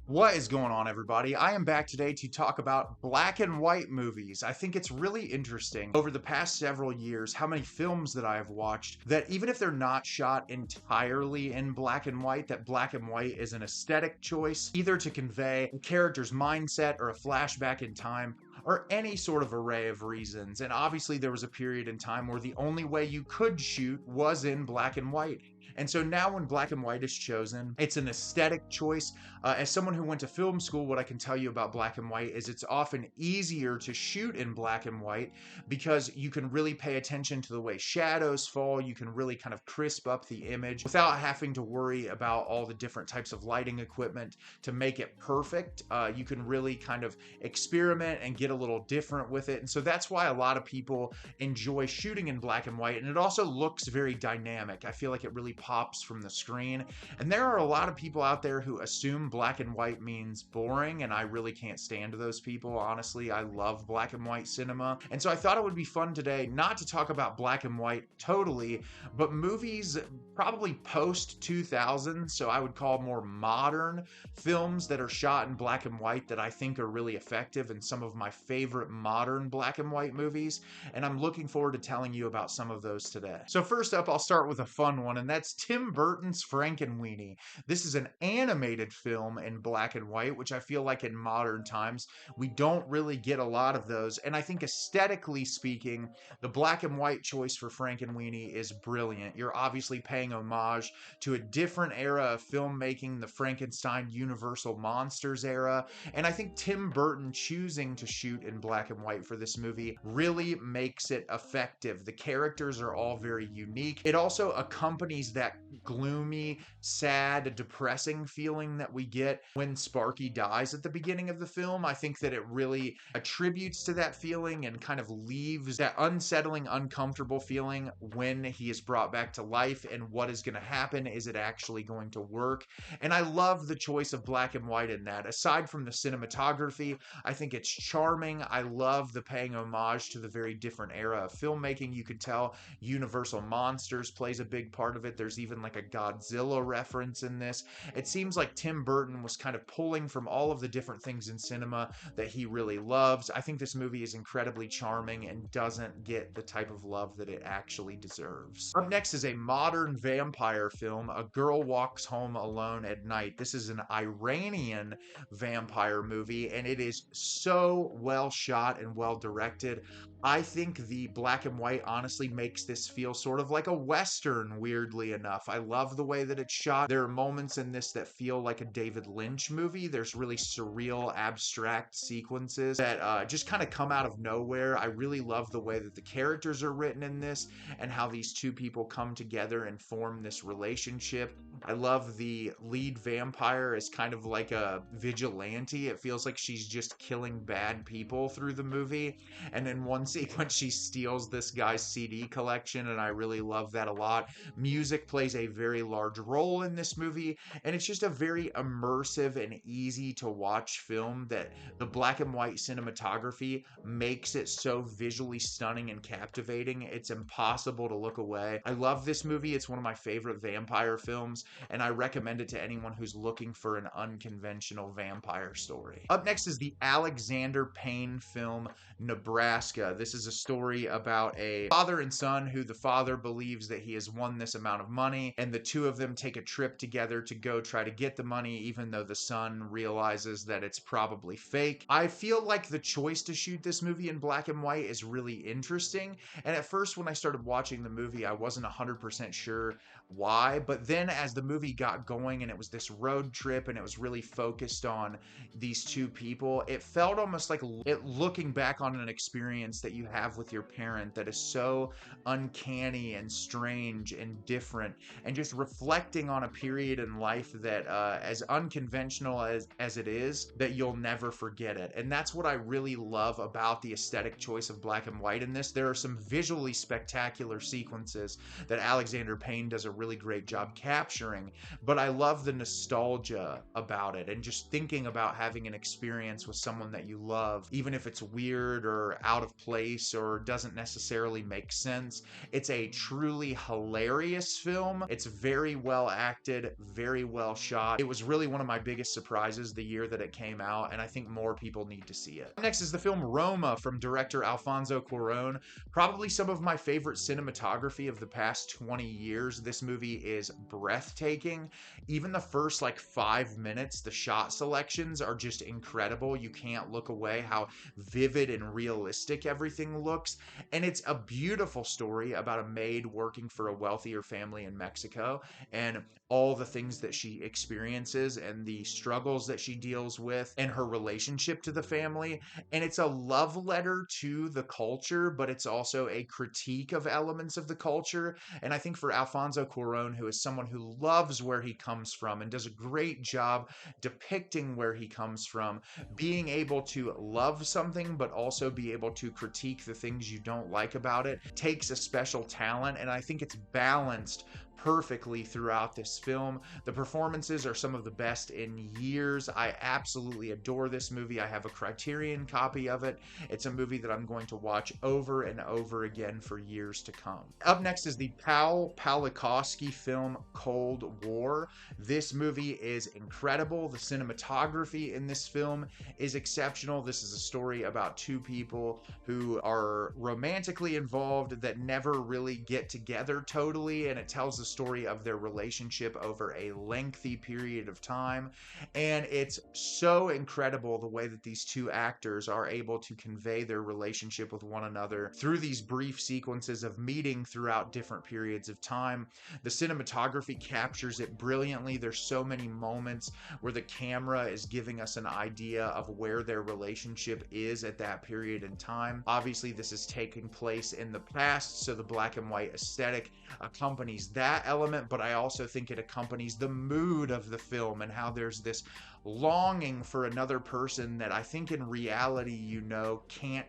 What is going on, everybody? I am back today to talk about black and white movies. I think it's really interesting over the past several years how many films that I have watched that even if they're not shot entirely in black and white, that black and white is an aesthetic choice, either to convey a character's mindset or a flashback in time, or any sort of array of reasons. And obviously, there was a period in time where the only way you could shoot was in black and white. And so now, when black and white is chosen, it's an aesthetic choice. As someone who went to film school, what I can tell you about black and white is it's often easier to shoot in black and white because you can really pay attention to the way shadows fall. You can really kind of crisp up the image without having to worry about all the different types of lighting equipment to make it perfect. You can really kind of experiment and get a little different with it. And so that's why a lot of people enjoy shooting in black and white. And it also looks very dynamic. I feel like it really pops from the screen. And there are a lot of people out there who assume black and white means boring, and I really can't stand those people. Honestly, I love black and white cinema. And so I thought it would be fun today not to talk about black and white totally, but movies probably post 2000, so I would call more modern films that are shot in black and white that I think are really effective, and some of my favorite modern black and white movies. And I'm looking forward to telling you about some of those today. So first up, I'll start with a fun one, and that's Tim Burton's Frankenweenie. This is an animated film in black and white, which I feel like in modern times, we don't really get a lot of those. And I think aesthetically speaking, the black and white choice for Frankenweenie is brilliant. You're obviously paying homage to a different era of filmmaking, the Frankenstein Universal Monsters era. And I think Tim Burton choosing to shoot in black and white for this movie really makes it effective. The characters are all very unique. It also accompanies that gloomy, sad, depressing feeling that we get when Sparky dies at the beginning of the film. I think that it really attributes to that feeling and kind of leaves that unsettling, uncomfortable feeling when he is brought back to life and what is going to happen. Is it actually going to work? And I love the choice of black and white in that. Aside from the cinematography, I think it's charming. I love the paying homage to the very different era of filmmaking. You could tell Universal Monsters plays a big part of it. There's even like a Godzilla reference in this. It seems like Tim Burton was kind of pulling from all of the different things in cinema that he really loves. I think this movie is incredibly charming and doesn't get the type of love that it actually deserves. Up next is a modern vampire film, A Girl Walks Home Alone at Night. This is an Iranian vampire movie, and it is so well shot and well directed. I think the black and white honestly makes this feel sort of like a Western, weirdly enough. I love the way that it's shot. There are moments in this that feel like a David Lynch movie. There's really surreal, abstract sequences that just kind of come out of nowhere. I really love the way that the characters are written in this and how these two people come together and form this relationship. I love the lead vampire as kind of like a vigilante. It feels like she's just killing bad people through the movie. And in one sequence, she steals this guy's CD collection, and I really love that a lot. Music plays a very large role in this movie, and it's just a very immersive and easy to watch film that the black and white cinematography makes it so visually stunning and captivating. It's impossible to look away. I love this movie. It's one of my favorite vampire films, and I recommend it to anyone who's looking for an unconventional vampire story. Up next is the Alexander Payne film Nebraska. This is a story about a father and son who the father believes that he has won this amount of money, and the two of them take a trip together to go try to get the money, even though the son realizes that it's probably fake. I feel like the choice to shoot this movie in black and white is really interesting, and at first when I started watching the movie, I wasn't 100% sure why, but then as the movie got going and it was this road trip and it was really focused on these two people, it felt almost like looking back on an experience that you have with your parent that is so uncanny and strange and different, and just reflecting on a period in life that as unconventional as it is, that you'll never forget it. And that's what I really love about the aesthetic choice of black and white in this. There are some visually spectacular sequences that Alexander Payne does a really great job capturing, but I love the nostalgia about it and just thinking about having an experience with someone that you love, even if it's weird or out of place or doesn't necessarily make sense. It's a truly hilarious film. It's very well acted, very well shot. It was really one of my biggest surprises the year that it came out, and I think more people need to see it. Next is the film Roma from director Alfonso Cuarón. Probably some of my favorite cinematography of the past 20 years. This movie is breathtaking. Even the first like 5 minutes, the shot selections are just incredible. You can't look away how vivid and realistic everything looks. And it's a beautiful story about a maid working for a wealthier family in Mexico and all the things that she experiences and the struggles that she deals with and her relationship to the family. And it's a love letter to the culture, but it's also a critique of elements of the culture. And I think for Alfonso Cuarón, who is someone who loves where he comes from and does a great job depicting where he comes from, being able to love something but also be able to critique the things you don't like about it takes a special talent, and I think it's balanced perfectly throughout this film. The performances are some of the best in years. I absolutely adore this movie. I have a Criterion copy of it. It's a movie that I'm going to watch over and over again for years to come. Up next is the Powell Pawlikowski film Cold War. This movie is incredible. The cinematography in this film is exceptional. This is a story about two people who are romantically involved that never really get together totally, and it tells the story of their relationship over a lengthy period of time. And it's so incredible the way that these two actors are able to convey their relationship with one another through these brief sequences of meeting throughout different periods of time. The cinematography captures it brilliantly. There's so many moments where the camera is giving us an idea of where their relationship is at that period in time. Obviously, this is taking place in the past, so the black and white aesthetic accompanies that element, but I also think it accompanies the mood of the film and how there's this longing for another person that I think in reality, you know, can't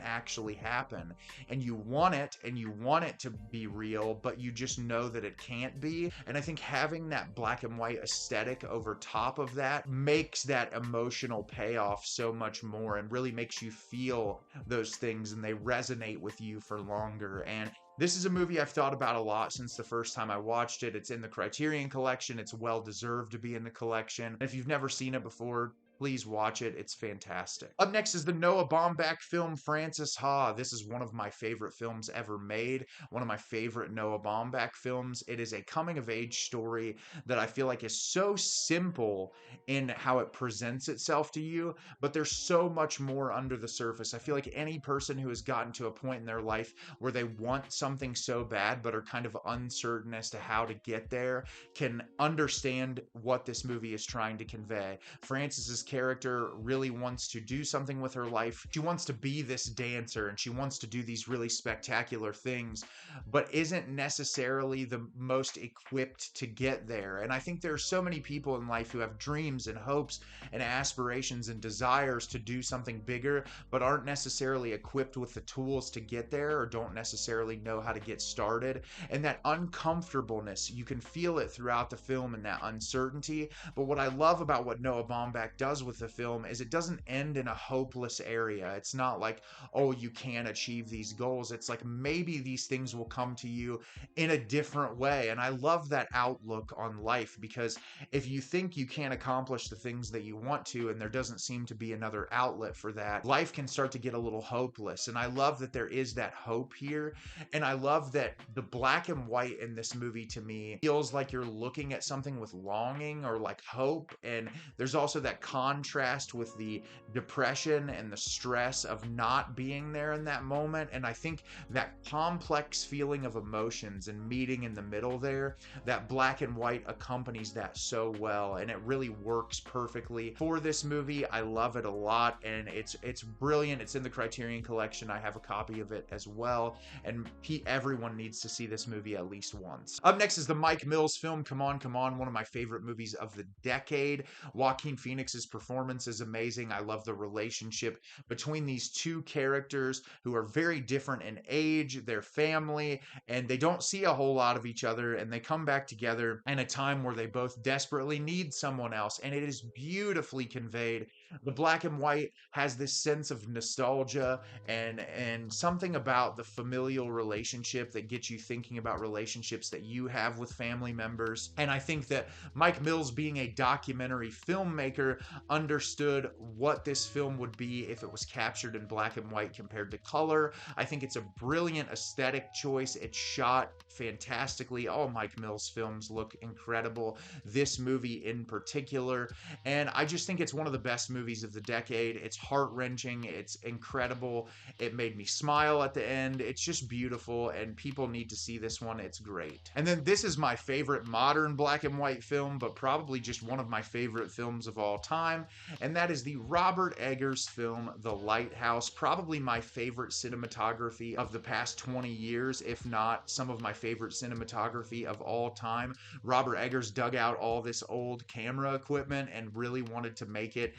actually happen. And you want it to be real, but you just know that it can't be. And I think having that black and white aesthetic over top of that makes that emotional payoff so much more and really makes you feel those things, and they resonate with you for longer. And this is a movie I've thought about a lot since the first time I watched it. It's in the Criterion Collection. It's well deserved to be in the collection. And if you've never seen it before, please watch it. It's fantastic. Up next is the Noah Baumbach film Frances Ha. This is one of my favorite films ever made. One of my favorite Noah Baumbach films. It is a coming-of-age story that I feel like is so simple in how it presents itself to you, but there's so much more under the surface. I feel like any person who has gotten to a point in their life where they want something so bad but are kind of uncertain as to how to get there can understand what this movie is trying to convey. Frances's character really wants to do something with her life. She wants to be this dancer and she wants to do these really spectacular things, but isn't necessarily the most equipped to get there. And I think there are so many people in life who have dreams and hopes and aspirations and desires to do something bigger, but aren't necessarily equipped with the tools to get there or don't necessarily know how to get started. And that uncomfortableness, you can feel it throughout the film and that uncertainty. But what I love about what Noah Baumbach does with the film is it doesn't end in a hopeless area. It's not like, oh, you can't achieve these goals. It's like maybe these things will come to you in a different way. And I love that outlook on life, because if you think you can't accomplish the things that you want to and there doesn't seem to be another outlet for that, life can start to get a little hopeless. And I love that there is that hope here. And I love that the black and white in this movie to me feels like you're looking at something with longing or like hope. And there's also that contrast with the depression and the stress of not being there in that moment. And I think that complex feeling of emotions and meeting in the middle there, that black and white accompanies that so well, and it really works perfectly for this movie. I love it a lot, and it's brilliant. It's in the Criterion Collection. I have a copy of it as well, and everyone needs to see this movie at least once. Up next is the Mike Mills film Come On, Come On, one of my favorite movies of the decade. Joaquin Phoenix's performance is amazing. I love the relationship between these two characters who are very different in age, their family, and they don't see a whole lot of each other, and they come back together in a time where they both desperately need someone else, and it is beautifully conveyed. The black and white has this sense of nostalgia and something about the familial relationship that gets you thinking about relationships that you have with family members. And I think that Mike Mills, being a documentary filmmaker, understood what this film would be if it was captured in black and white compared to color. I think it's a brilliant aesthetic choice. It's shot fantastically. All Mike Mills films look incredible, this movie in particular, and I just think it's one of the best movies of the decade. It's heart-wrenching, it's incredible, it made me smile at the end. It's just beautiful, and people need to see this one. It's great. And then this is my favorite modern black and white film, but probably just one of my favorite films of all time, and that is the Robert Eggers film, The Lighthouse. Probably my favorite cinematography of the past 20 years, if not some of my favorite cinematography of all time. Robert Eggers dug out all this old camera equipment and really wanted to make it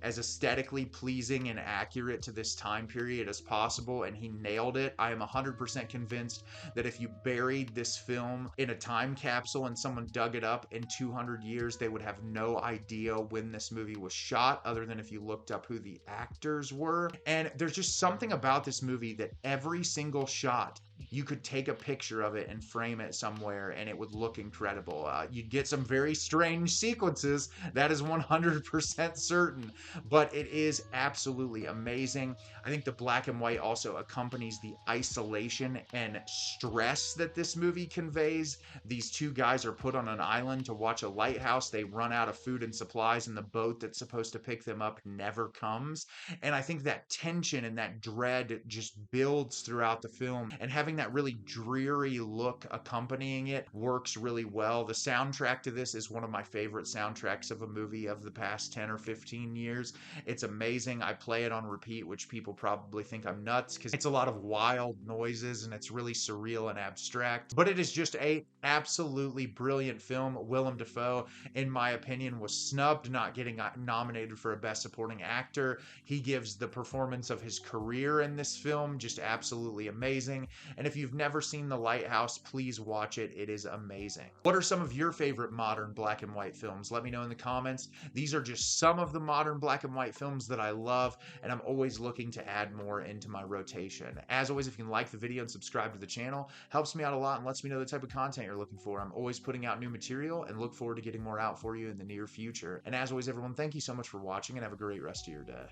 as aesthetically pleasing and accurate to this time period as possible, and he nailed it. I am 100% convinced that if you buried this film in a time capsule and someone dug it up in 200 years, they would have no idea when this movie was shot, other than if you looked up who the actors were. And there's just something about this movie that every single shot, you could take a picture of it and frame it somewhere and it would look incredible. You'd get some very strange sequences, that is 100% certain, but it is absolutely amazing. I think the black and white also accompanies the isolation and stress that this movie conveys. These two guys are put on an island to watch a lighthouse. They run out of food and supplies, and the boat that's supposed to pick them up never comes. And I think that tension and that dread just builds throughout the film, and having that really dreary look accompanying it works really well. The soundtrack to this is one of my favorite soundtracks of a movie of the past 10 or 15 years. It's amazing. I play it on repeat, which people probably think I'm nuts because it's a lot of wild noises and it's really surreal and abstract, but it is just a absolutely brilliant film. Willem Dafoe, in my opinion, was snubbed, not getting nominated for a Best Supporting Actor. He gives the performance of his career in this film, just absolutely amazing. And if you've never seen The Lighthouse, please watch it. It is amazing. What are some of your favorite modern black and white films? Let me know in the comments. These are just some of the modern black and white films that I love, and I'm always looking to add more into my rotation. As always, if you can like the video and subscribe to the channel, helps me out a lot and lets me know the type of content you're looking for. I'm always putting out new material and look forward to getting more out for you in the near future. And as always, everyone, thank you so much for watching and have a great rest of your day.